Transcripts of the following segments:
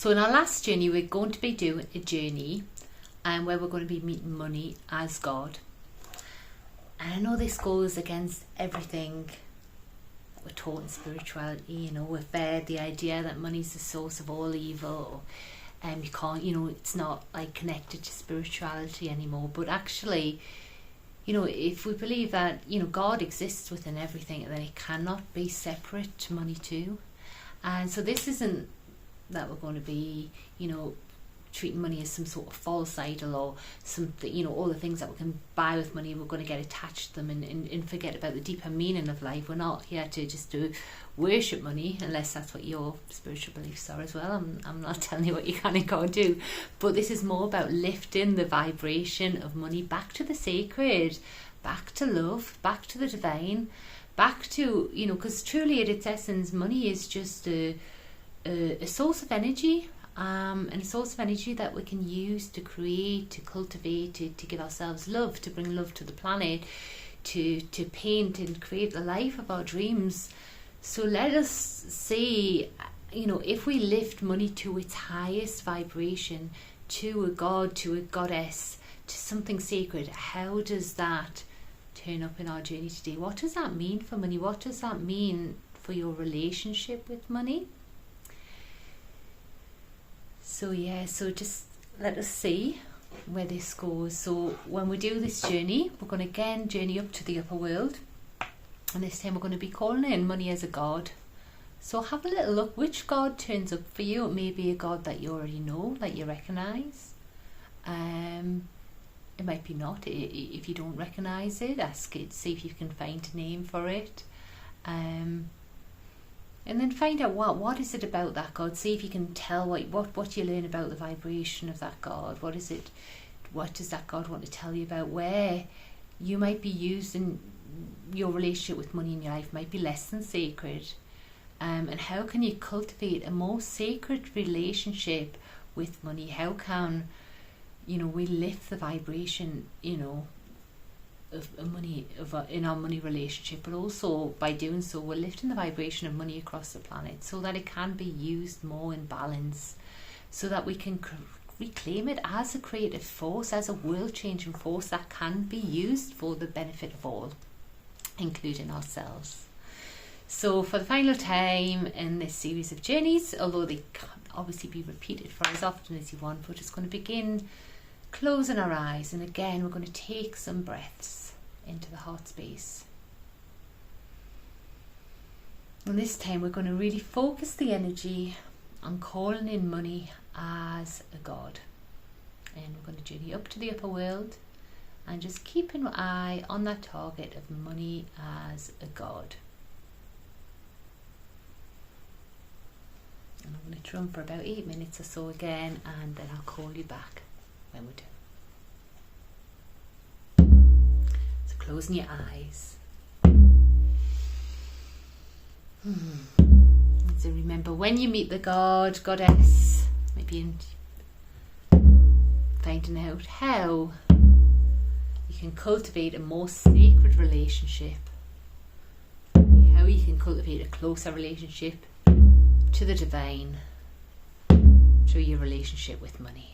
So in our last journey, we're going to be doing a journey where we're going to be meeting money as God. And I know this goes against everything that we're taught in spirituality. You know, we're fed the idea that money's the source of all evil, and you can't, you know, it's not like connected to spirituality anymore. But actually, you know, if we believe that, you know, God exists within everything, then it cannot be separate to money too. And so this isn't that we're going to be, you know, treating money as some sort of false idol or something, you know, all the things that we can buy with money, we're going to get attached to them and forget about the deeper meaning of life. We're not here to just to worship money, unless that's what your spiritual beliefs are as well. I'm not telling you what you can and can't do, but this is more about lifting the vibration of money back to the sacred, back to love, back to the divine, back to, you know, because truly at its essence, money is just a source of energy, and a source of energy that we can use to create, to cultivate, to give ourselves love, to bring love to the planet, to paint and create the life of our dreams. So let us say, you know, if we lift money to its highest vibration, to a god, to a goddess, to something sacred, how does that turn up in our journey today? What does that mean for money? What does that mean for your relationship with money? So yeah, so just let us see where this goes. So when we do this journey, we're going to again journey up to the upper world, and this time we're going to be calling in money as a god. So have a little look which god turns up for you. It may be a god that you already know, that you recognise. It might be not. If you don't recognise it, ask it, see if you can find a name for it. And then find out what is it about that God. See if you can tell what you learn about the vibration of that God. What is it? What does that God want to tell you about? Where you might be used in your relationship with money in your life might be less than sacred. And how can you cultivate a more sacred relationship with money? How can, you know, we lift the vibration, you know, of money in our money relationship, but also by doing so we're lifting the vibration of money across the planet so that it can be used more in balance, so that we can reclaim it as a creative force, as a world-changing force that can be used for the benefit of all, including ourselves. So for the final time in this series of journeys, although they can obviously be repeated for as often as you want, we're just going to begin closing our eyes, and again we're going to take some breaths into the heart space. And this time we're going to really focus the energy on calling in money as a god, and we're going to journey up to the upper world and just keep an eye on that target of money as a god. And I'm going to drum for about 8 minutes or so again, and then I'll call you back when we're done. So closing your eyes. So remember, when you meet the god, goddess, maybe finding out how you can cultivate a more sacred relationship, how you can cultivate a closer relationship to the divine through your relationship with money.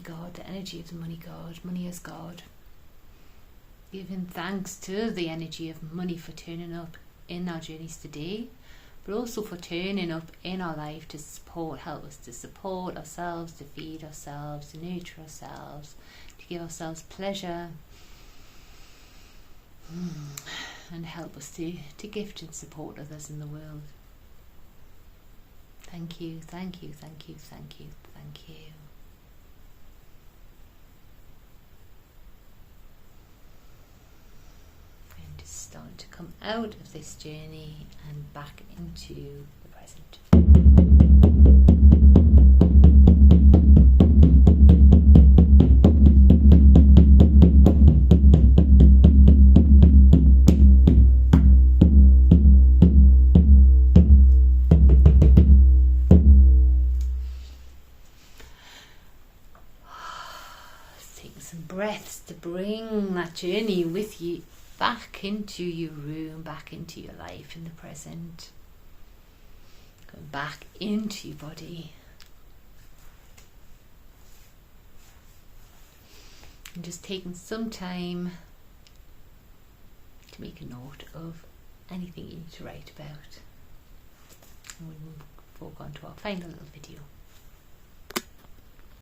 God, the energy of the money God, money as God. Giving thanks to the energy of money for turning up in our journeys today, but also for turning up in our life to support, help us to support ourselves, to feed ourselves, to nurture ourselves, to give ourselves pleasure, and help us to gift and support others in the world. Thank you, thank you, thank you, thank you, thank you. And just start to come out of this journey and back into the present. Breaths to bring that journey with you back into your room, back into your life in the present. Going back into your body. And just taking some time to make a note of anything you need to write about. And we'll move forward on to our final little video.